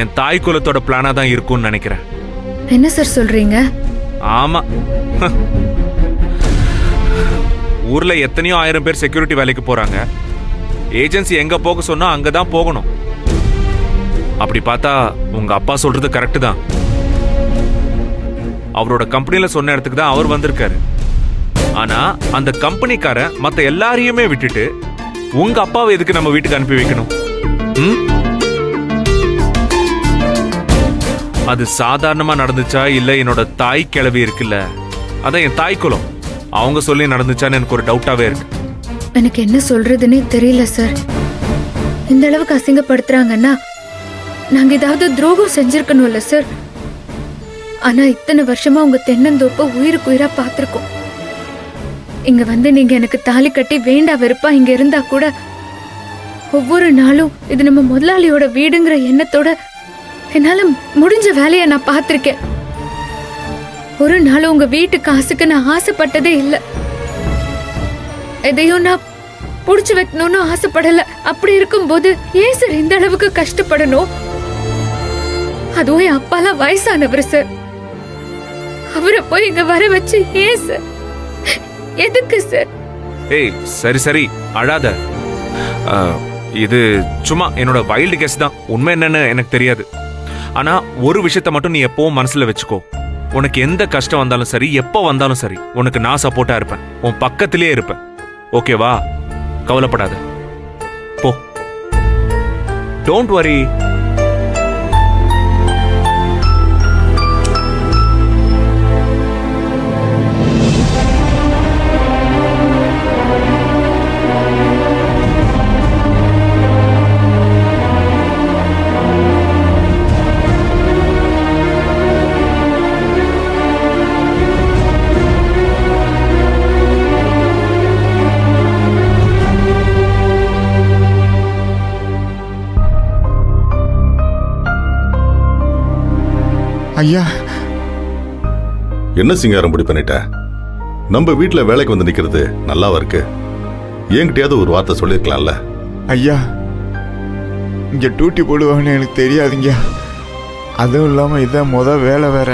என் தாய் குலத்தோட பிளானா தான் இருக்கும்னு நினைக்கிறேன். என்ன சார் சொல்றீங்க? ஆமா, ஊர்ல எத்தனையோ 1000 பேர் செக்யூரிட்டி வேலைக்கு போறாங்க. ஏஜென்சி எங்க போக சொன்னா அங்கதான் போகணும். அப்படி பார்த்தா உங்க அப்பா சொல்றது கரெக்ட் தான். அவரோட கம்பெனில சொன்ன இடத்துக்கு தான் அவர் வந்திருக்காரு. ஆனா அந்த கம்பெனிக்காரன் மத்த எல்லாரையுமே விட்டுட்டு உங்க அப்பாவை எதுக்கு நம்ம வீட்டுக்கு அனுப்பி வைக்கணும்? அது சாதாரணமா நடந்துச்சா இல்ல என்னோட தாய் கிழவி இருக்குல்ல, அதான் என் தாய் குலம், அவங்க சொல்லி நடந்துச்சான்னு எனக்கு ஒரு டவுட்டாவே இருக்கு. எனக்கு என்ன சொல்றதுன்னே தெரியல சார். இந்த அளவுக்கு அசிங்கப்படுத்துறாங்கன்னா நாங்க ஏதாவது துரோகம் செஞ்சிருக்கணும்ல சார். ஆனா இத்தனை வருஷமா உங்க தென்னந்தோப்ப உயிருக்கு உயிரா பாத்திருக்கோம். இங்க வந்து நீங்க எனக்கு தாலி கட்டி வேண்டா வெறுப்பா இங்க இருந்தா கூட ஒவ்வொரு நாளும் இது நம்ம முதலாளியோட வீடுங்கிற எண்ணத்தோட என்னால முடிஞ்ச வேலையை நான் பார்த்திருக்கேன். ஒரு நாள் உங்க வீட்டு காசுக்கு நான் ஆசைப்பட்டதே இல்லை. எதையும் நான் புடிச்சு வைக்கணும்னு ஆசைப்படல. அப்படி இருக்கும்போது ஏன் சார் இந்த அளவுக்கு கஷ்டப்படணும்? அதுவும் என் அப்பாலாம் வயசானவர் சார். அவரை போய் இங்க வர வச்சு ஏன் சார்? எதுக்கு சார்? ஏய் சரி சரி அழாத. இது சும்மா என்னோட வைல்டு கெஸ் தான். உண்மை என்னன்னு எனக்கு தெரியாது. ஆனா ஒரு விஷயத்த மட்டும் நீ எப்பவும் மனசுல வச்சுக்கோ. உனக்கு எந்த கஷ்டம் வந்தாலும் சரி, எப்போ வந்தாலும் சரி, உனக்கு நான் சப்போர்ட்டா இருப்பேன். உன் பக்கத்திலே இருப்பேன். ஓகேவா? கவலைப்படாத. போ. Don't worry. ஐயா, என்ன சிங்காரம் இப்படி பண்ணிட்ட? நம்ம வீட்டுல வேலைக்கு வந்து நிக்கிறது நல்லாவா இருக்கு? என்கிட்டயாவது ஒரு வார்த்தை சொல்லிருக்கலாம்ல. ஐயா, இங்க டியூட்டி போடுவாங்கன்னு எனக்கு தெரியாதுங்க. அதுவும் இல்லாம இதான் வேலை வேற.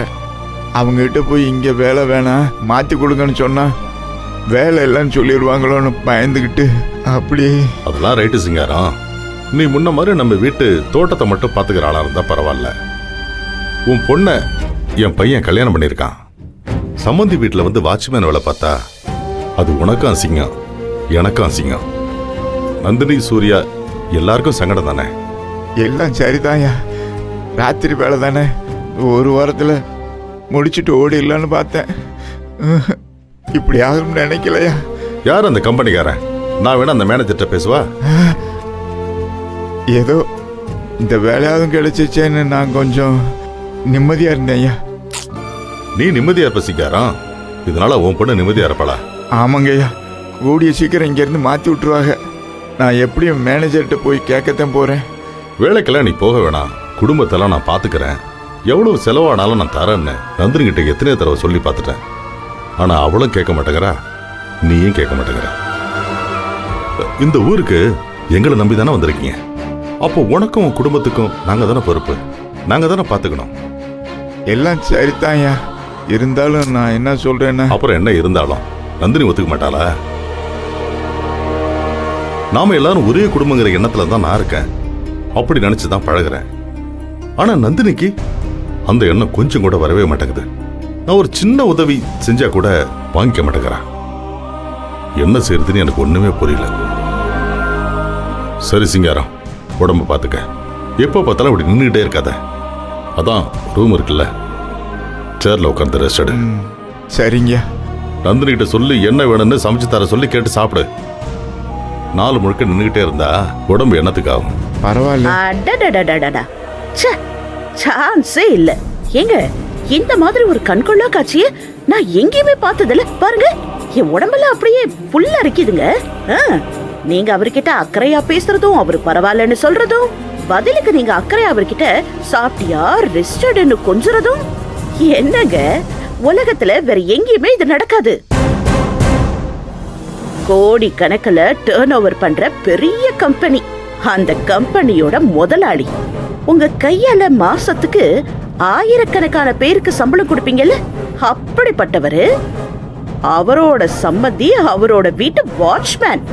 அவங்க கிட்ட போய் இங்க வேலை வேணாம் மாத்தி கொடுங்கன்னு சொன்னா வேலை இல்லைன்னு சொல்லிடுவாங்களோன்னு பயந்துகிட்டு அப்படி. அதெல்லாம் ரைட்டு சிங்காரம். நீ முன்ன மாதிரி நம்ம வீட்டு தோட்டத்தை மட்டும் பாத்துக்கிற ஆளா இருந்தா பரவாயில்ல. உன் பொண்ண என் பையன் கல்யாணம் பண்ணிருக்கான். சம்மந்தி வீட்டுல வந்து வாட்ச்மேன் வேலை பார்த்தா அது உனக்கும் அசிங்கம், எனக்கும் அசிங்கம். நந்தினி, சூர்யா எல்லாருக்கும் சங்கடம் தானே? எல்லாம் சரிதான்யா. ராத்திரி வேலை தானே, ஒரு வாரத்துல முடிச்சுட்டு ஓடிடலான்னு பார்த்தேன். இப்படி ஆகும்னு நினைக்கலையா. யார் அந்த கம்பெனிக்காரன்? நான் வேணா அந்த மேனேஜர்கிட்ட பேசுவா? ஏதோ இந்த வேலையாவது கிடைச்சிச்சேன்னு நான் கொஞ்சம் நிம்மதியா இருந்தேன் ஐயா. நீ நிம்மதியா இருப்ப சிங்காரம். இதனால உன் பொண்ணு நிம்மதியா இருப்பாளா? ஆமாங்க ஐயா, கூடிய சீக்கிரம் இங்க இருந்து மாத்தி விட்டுருவாங்க. நான் எப்படியும் மேனேஜர்கிட்ட போய் கேட்கத்தான் போறேன். வேலைக்கெல்லாம் நீ போக வேணாம், குடும்பத்தெல்லாம் நான் பாத்துக்கிறேன், எவ்வளவு செலவானாலும் நான் தரேன்னு நந்தினி கிட்ட எத்தனையோ தடவை சொல்லி பார்த்துட்டேன். ஆனா அவளும் கேட்க மாட்டேங்கிறா, நீயும் கேட்க மாட்டேங்கிற. இந்த ஊருக்கு எங்களை நம்பி தானே வந்திருக்கீங்க. அப்போ உனக்கும் உன் குடும்பத்துக்கும் நாங்க தானே பொறுப்பு, நாங்க தானே பாத்துக்கணும். எல்லாம் சரிதான்யா. இருந்தாலும் நான் என்ன சொல்றேன்னா. அப்புறம் என்ன இருந்தாலும் நந்தினி ஒத்துக்க மாட்டாளா? நாம எல்லாரும் ஒரே குடும்பங்கிற எண்ணத்துல தான் நான் இருக்கேன். அப்படி நினைச்சுதான் பழகுறேன். ஆனா நந்தினிக்கு அந்த எண்ணம் கொஞ்சம் கூட வரவே மாட்டேங்குது. நான் ஒரு சின்ன உதவி செஞ்சா கூட வாங்கிக்க மாட்டேங்கிறான். என்ன செய்யறதுன்னு எனக்கு ஒண்ணுமே புரியல. சரி சிங்காரம், உடம்ப பாத்துக்க. எப்ப பார்த்தாலும் அப்படி நின்றுகிட்டே இருக்காத. அதான் ரூம் இருக்குல்ல, சேர்ல உட்காந்து ரெஸ்ட் எடு. சரிங்க. நந்தினி கிட்ட சொல்லி என்ன வேணும்னு சமைச்சு தர சொல்லி கேட்டு சாப்பிடு. நாலு முழுக்க நின்றுகிட்டே இருந்தா உடம்பு என்னத்துக்கு ஆகும்? பரவாயில்ல. சான்ஸே இல்ல. எங்க இந்த மாதிரி ஒரு கண்கொள்ளா காட்சிய நான் எங்கேயுமே பார்த்ததில்ல. பாருங்க, என் உடம்பெல்லாம் அப்படியே புல்ல அரிக்குதுங்க. நீங்க அவர்கிட்ட அக்கறையா பேசுறதும், அவரு பரவாயில்லன்னு சொல்றதும், பதிலுக்கு நீங்க அக்கறையா அவர்கிட்ட சாப்பிட்டியா ரெஸ்டட்னு கொஞ்சறதும். என்னங்க, உலகத்துல வேற எங்கேயுமே இது நடக்காது. கோடி கணக்குல டர்ன் ஓவர் பண்ற பெரிய கம்பெனி, அந்த கம்பெனியோட முதலாளி. உங்க கையால மாசத்துக்கு ஆயிரக்கணக்கான பேருக்கு சம்பளம் கொடுப்பீங்கல்ல, அப்படிப்பட்டவரு அவரோட சம்மந்தி, அவரோட வீட்டு வாட்ச்மேன்.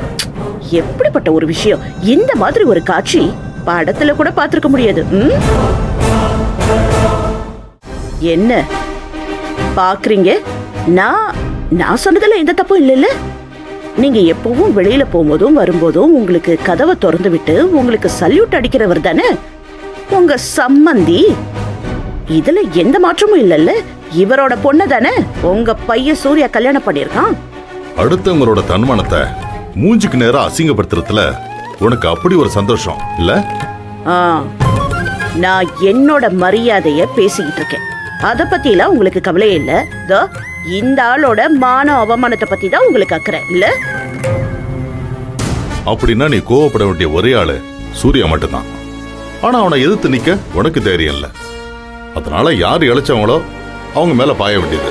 எப்படிப்பட்ட ஒரு விஷயம்! இந்த மாதிரி ஒரு காட்சி படத்துல கூட பார்த்திருக்க முடியாது. என்ன பாக்குறீங்க? நான் சொன்னதுல எந்த தப்பும் இல்லைல்ல. நீங்க எப்பவும் வெளியில போகும்போதும் வரும்போதும் உங்களுக்கு கதவை திறந்து விட்டு உங்களுக்கு சல்யூட் அடிக்கிறவர் தானே உங்க சம்மந்தி. இதுல எந்த மாற்றமும் இல்லைல்ல. இவரோட பொண்ணு தானே உங்க பையன் சூர்யா கல்யாணம் பண்ணிருக்கான். அடுத்தவங்களோட தன்மானத்தை மூஞ்சுக்கு நேரா அசிங்கப்படுத்துறதுல உனக்கு அப்படி ஒரு சந்தோஷம் இல்ல? நான் என்னோட மரியாதைய பேசிக்கிட்டு இருக்கேன். அத பத்தி எல்லாம் உங்களுக்கு கவலையே இல்ல. இந்த ஆளோட மான அவமானத்தை பத்தி தான் உங்களுக்கு அக்கறை இல்ல. அப்படின்னா நீ கோவப்பட வேண்டிய ஒரே ஆளு சூர்யா மட்டும்தான். ஆனா அவனை எதிர்த்து நிக்க உனக்கு தைரியம் இல்ல. அதனால யார் இழைச்சவங்களோ அவங்க மேல பாய வேண்டியது.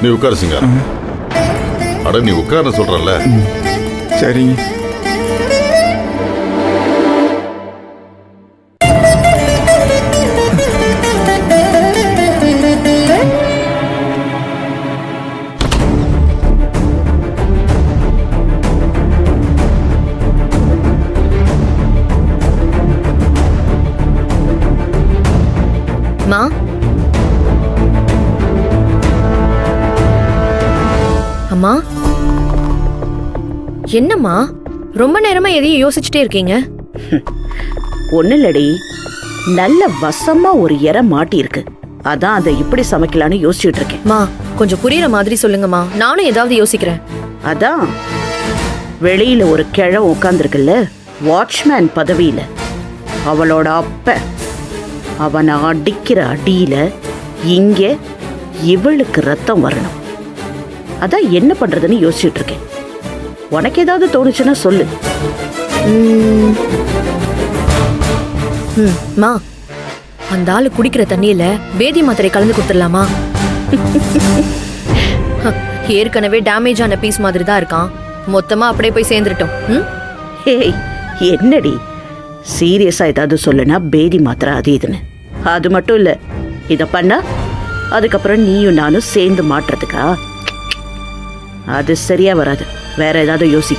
நீ உட்காரு சிங்காரம். அட நீ உட்கார்னு சொல்றல. சரிங்க. மா, அம்மா, என்னம்மா ரொம்ப நேரமா எதையும் யோசிச்சுட்டே இருக்கீங்க? ஒண்ணு இல்லடி, நல்ல வசமா ஒரு இறை மாட்டி இருக்கு. அதான் அதை இப்படி சமைக்கலான்னு யோசிச்சுட்டு இருக்கேன். மா, கொஞ்சம் புரியுற மாதிரி சொல்லுங்கம்மா, நானும் ஏதாவது யோசிக்கிறேன். அதான் வெளியில ஒரு கிழவன் உட்கார்ந்துருக்குல்ல, வாட்ச்மேன் பதவியில. அவளோட அப்ப அவனை அடிக்கிற அடியில இங்க இவளுக்கு ரத்தம் வரணும். அதான் என்ன பண்றதுன்னு யோசிச்சுட்டு இருக்கேன். உனக்கு ஏதாவது தோணுச்சுன்னா சொல்லு. மா, அந்த ஆளு குடிக்கிற தண்ணியில வேதி மாத்திரை கலந்து கொடுத்துடலாமா? ஏற்கனவே டேமேஜ் ஆன பீஸ் மாதிரி தான் இருக்கான். மொத்தமா அப்படியே போய் சேர்ந்துட்டோம். ஹேய், என்னடி சீரியஸா ஏதாவது சொல்லுனா பேதி மாத்திரை அது இதுன்னு. அது மட்டும் இல்ல, இத பண்ணா அதுக்கப்புறம் நீயும் நானும் சேர்ந்து மாட்டுறதுக்கா? அது சரியா வராது. வேற ஏதாவது யோசி.